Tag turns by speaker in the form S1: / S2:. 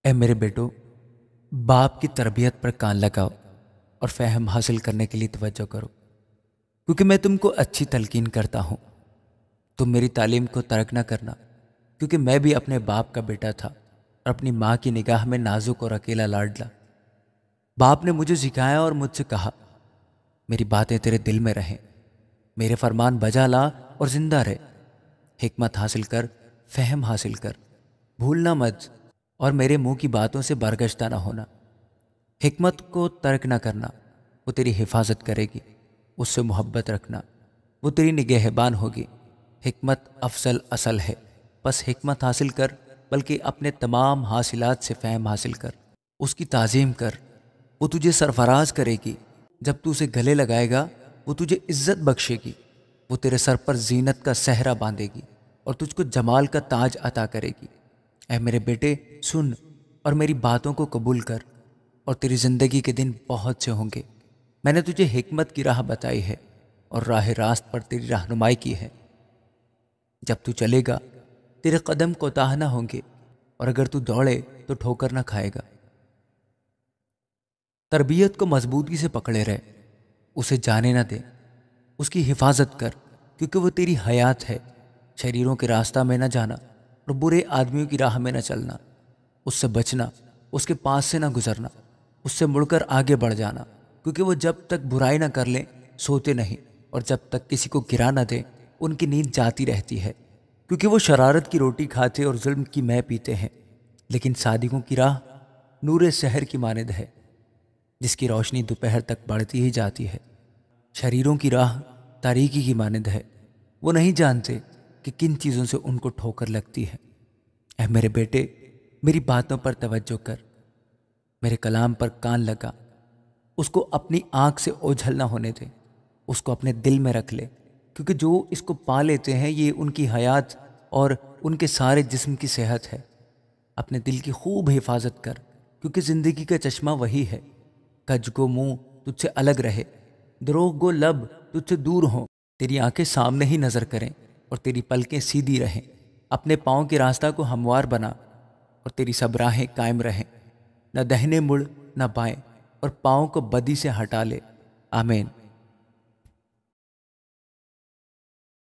S1: اے میرے بیٹو، باپ کی تربیت پر کان لگاؤ اور فہم حاصل کرنے کے لیے توجہ کرو، کیونکہ میں تم کو اچھی تلقین کرتا ہوں۔ تم میری تعلیم کو ترک نہ کرنا، کیونکہ میں بھی اپنے باپ کا بیٹا تھا اور اپنی ماں کی نگاہ میں نازک اور اکیلا لاڈلا۔ باپ نے مجھے سکھایا اور مجھ سے کہا، میری باتیں تیرے دل میں رہیں، میرے فرمان بجا لا اور زندہ رہ۔ حکمت حاصل کر، فہم حاصل کر، بھولنا مت، اور میرے منہ کی باتوں سے برگشتہ نہ ہونا۔ حکمت کو ترک نہ کرنا، وہ تیری حفاظت کرے گی۔ اس سے محبت رکھنا، وہ تیری نگہبان ہوگی۔ حکمت افضل اصل ہے، بس حکمت حاصل کر، بلکہ اپنے تمام حاصلات سے فہم حاصل کر، اس کی تعظیم کر۔ وہ تجھے سرفراز کرے گی، جب تو اسے گلے لگائے گا وہ تجھے عزت بخشے گی۔ وہ تیرے سر پر زینت کا صحرا باندھے گی اور تجھ کو جمال کا تاج عطا کرے گی۔ اے میرے بیٹے، سن اور میری باتوں کو قبول کر، اور تیری زندگی کے دن بہت سے ہوں گے۔ میں نے تجھے حکمت کی راہ بتائی ہے اور راہ راست پر تیری رہنمائی کی ہے۔ جب تو چلے گا تیرے قدم کوتاہ نہ ہوں گے، اور اگر تو دوڑے تو ٹھوکر نہ کھائے گا۔ تربیت کو مضبوطی سے پکڑے رہے، اسے جانے نہ دے، اس کی حفاظت کر، کیونکہ وہ تیری حیات ہے۔ شریروں کے راستہ میں نہ جانا اور برے آدمیوں کی راہ میں نہ چلنا۔ اس سے بچنا، اس کے پاس سے نہ گزرنا، اس سے مڑ کر آگے بڑھ جانا، کیونکہ وہ جب تک برائی نہ کر لیں سوتے نہیں، اور جب تک کسی کو گرا نہ دیں ان کی نیند جاتی رہتی ہے، کیونکہ وہ شرارت کی روٹی کھاتے اور ظلم کی مے پیتے ہیں۔ لیکن صادقوں کی راہ نور سحر کی مانند ہے، جس کی روشنی دوپہر تک بڑھتی ہی جاتی ہے۔ شریروں کی راہ تاریکی کی مانند ہے، وہ نہیں جانتے کہ کن چیزوں سے ان کو ٹھوکر لگتی ہے۔ اے میرے بیٹے، میری باتوں پر توجہ کر، میرے کلام پر کان لگا، اس کو اپنی آنکھ سے اوجھل نہ ہونے دے، اس کو اپنے دل میں رکھ لے، کیونکہ جو اس کو پا لیتے ہیں یہ ان کی حیات اور ان کے سارے جسم کی صحت ہے۔ اپنے دل کی خوب حفاظت کر، کیونکہ زندگی کا چشمہ وہی ہے۔ کج گو منہ تجھ سے الگ رہے، دروغ گو لب تجھ سے دور ہوں۔ تیری آنکھیں سامنے ہی نظر کریں اور تیری پلکیں سیدھی رہیں۔ اپنے پاؤں کے راستہ کو ہموار بنا اور تیری سب راہیں قائم رہیں۔ نہ دہنے مڑ نہ بائیں، اور پاؤں کو بدی سے ہٹا لے۔ آمین۔